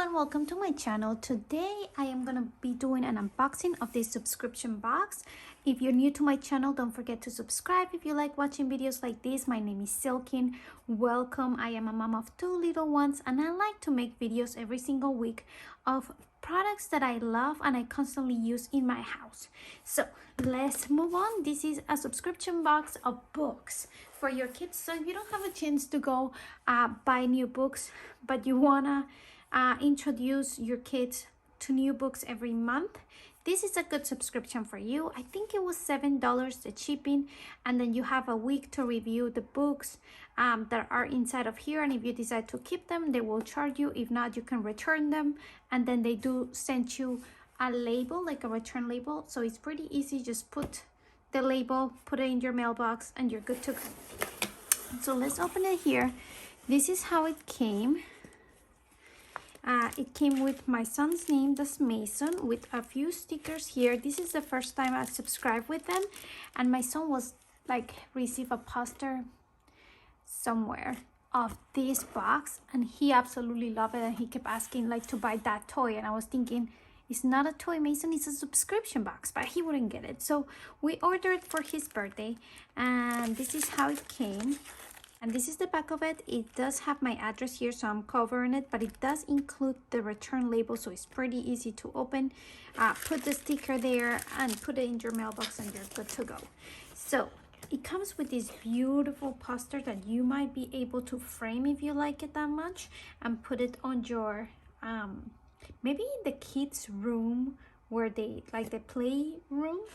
everyone, welcome to my channel. Today I am gonna be doing an unboxing of this subscription box. If you're new to my channel, don't forget to subscribe. If you like watching videos like this, my name is Silkyn. Welcome. I am a mom of 2 little ones and I like to make videos every single week of products that I love and I constantly use in my house. So let's move on. This is a subscription box of books for your kids. So if you don't have a chance to go buy new books, but you wanna introduce your kids to new books every month, this is a good subscription for you. I think it was $7 the shipping, and then you have a week to review the books that are inside of here, and if you decide to keep them, they will charge you. If not, you can return them, and then they do send you a label, like a return label, so it's pretty easy. Just put the label, put it in your mailbox, and you're good to go. So let's open it here. This is how it came. It came with my son's name, that's Mason, with a few stickers here. This is the first time I subscribed with them, and my son was like received a poster somewhere of this box, and he absolutely loved it, and he kept asking like to buy that toy, and I was thinking, it's not a toy, Mason, it's a subscription box, but he wouldn't get it. So we ordered for his birthday, and this is how it came. And this is the back of it. It does have my address here, so I'm covering it, but it does include the return label, so it's pretty easy to open. Put the sticker there and put it in your mailbox and you're good to go. So it comes with this beautiful poster that you might be able to frame if you like it that much and put it on your maybe in the kids room where they like the play room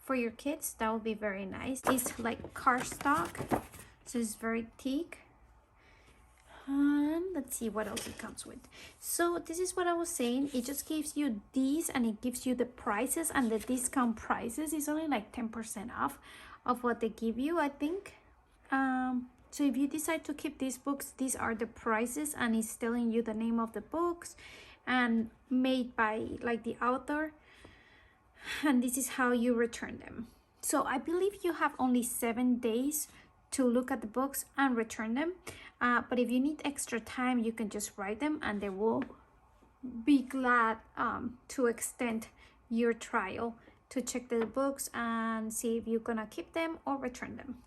for your kids. That would be very nice. It's like cardstock, so it's very thick. And let's see what else it comes with. So this is what I was saying. It just gives you these, and it gives you the prices, and the discount prices is only like 10% off of what they give you, I think. So if you decide to keep these books, these are the prices, and it's telling you the name of the books and made by like the author, and this is how you return them. So I believe you have only 7 days to look at the books and return them, but if you need extra time, you can just write them and they will be glad to extend your trial to check the books and see if you're gonna keep them or return them.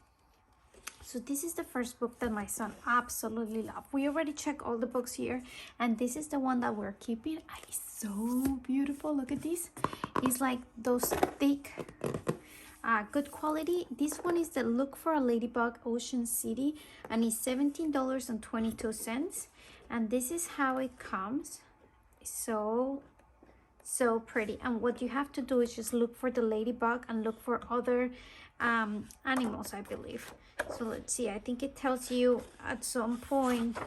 So this is the first book that my son absolutely loved. We already checked all the books here, and this is the one that we're keeping. It's so beautiful. Look at this. It's like those thick good quality. This one is the Look for a Ladybug Ocean City, and it's $17.22, and this is how it comes. So pretty. And what you have to do is just look for the ladybug and look for other animals, I believe. So let's see, I think it tells you at some point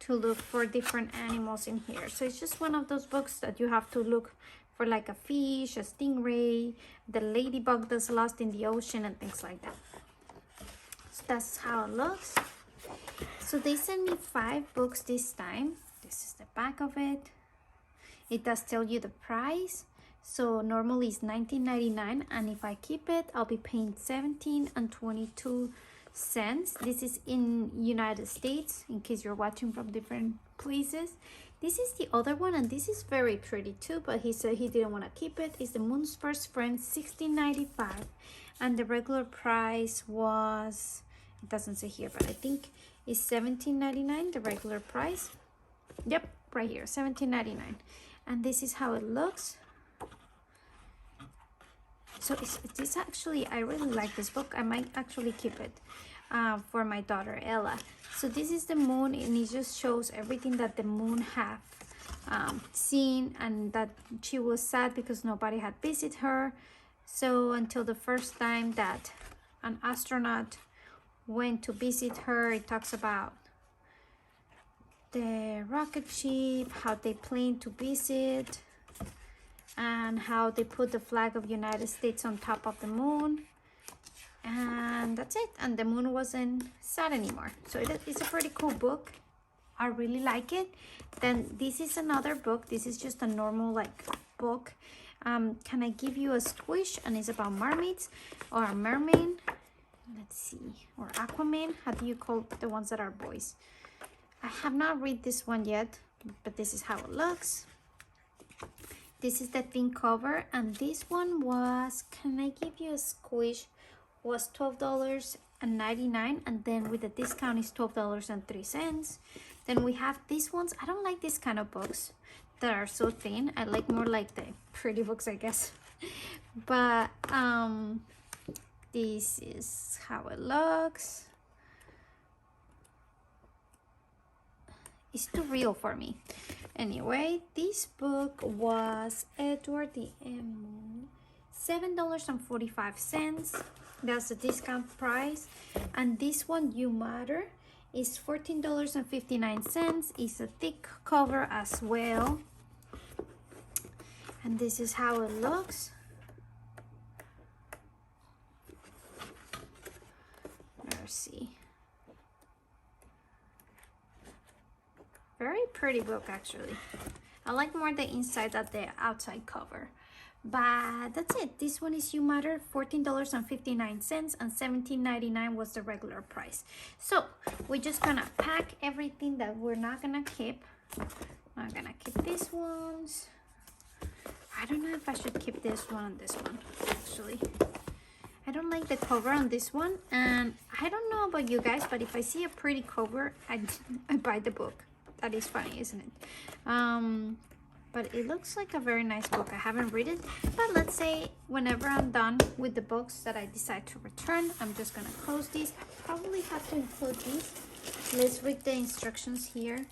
to look for different animals in here. So it's just one of those books that you have to look for, like a fish, a stingray, the ladybug that's lost in the ocean, and things like that. So that's how it looks. So they sent me 5 books this time. This is the back of it. It does tell you the price. So normally it's $19.99, and if I keep it, I'll be paying $17.22. This is in United States, in case you're watching from different places. This is the other one, and this is very pretty too, but he said he didn't want to keep it. It's the Moon's First Friend, $16.95, and the regular price was, it doesn't say here, but I think it's $17.99, the regular price. Yep, right here, $17.99. And this is how it looks. So it's actually, I really like this book. I might actually keep it for my daughter Ella. So this is the moon, and it just shows everything that the moon had seen, and that she was sad because nobody had visited her. So until the first time that an astronaut went to visit her, it talks about the rocket ship, how they planned to visit, and how they put the flag of United States on top of the moon, and that's it. And the moon wasn't sad anymore. So it's a pretty cool book. I really like it. Then this is another book. This is just a normal like book. Can I give you a squish? And it's about mermaids or a mermaid. Let's see, or Aquaman. How do you call the ones that are boys? I have not read this one yet, but this is how it looks. This is the thin cover, and this one was, can I give you a squish, was $12.99, and then with the discount is $12.03. Then we have these ones. I don't like this kind of books that are so thin. I like more like the pretty books, I guess. But this is how it looks. It's too real for me. Anyway, this book was Edward the Moon, $7.45. That's the discount price. And this one, You Matter, is $14.59. It's a thick cover as well. And this is how it looks. Let's see. Very pretty book, actually. I like more the inside than the outside cover. But that's it. This one is You Matter, $14.59, and $17.99 was the regular price. So we're just gonna pack everything that we're not gonna keep. I'm not gonna keep these ones. I don't know if I should keep this one and this one, actually. I don't like the cover on this one, and I don't know about you guys, but if I see a pretty cover, I buy the book. That is funny, isn't it? But it looks like a very nice book. I haven't read it, but let's say whenever I'm done with the books that I decide to return, I'm just gonna close these. I probably have to include these. Let's read the instructions here.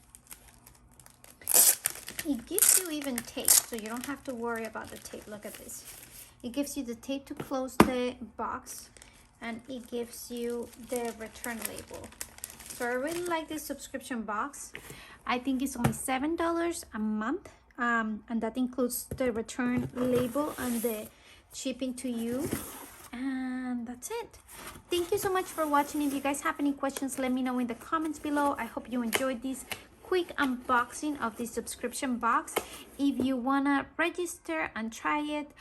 It gives you even tape, so you don't have to worry about the tape. Look at this. It gives you the tape to close the box, and it gives you the return label. So I really like this subscription box. I think it's only $7 a month, and that includes the return label and the shipping to you. And that's it. Thank you so much for watching. If you guys have any questions, let me know in the comments below. I hope you enjoyed this quick unboxing of the subscription box. If you wanna register and try it,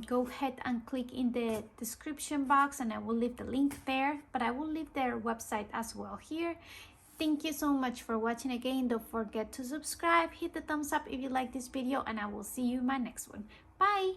go ahead and click in the description box, and I will leave the link there, but I will leave their website as well here. Thank you so much for watching again. Don't forget to subscribe, hit the thumbs up if you like this video, and I will see you in my next one. Bye.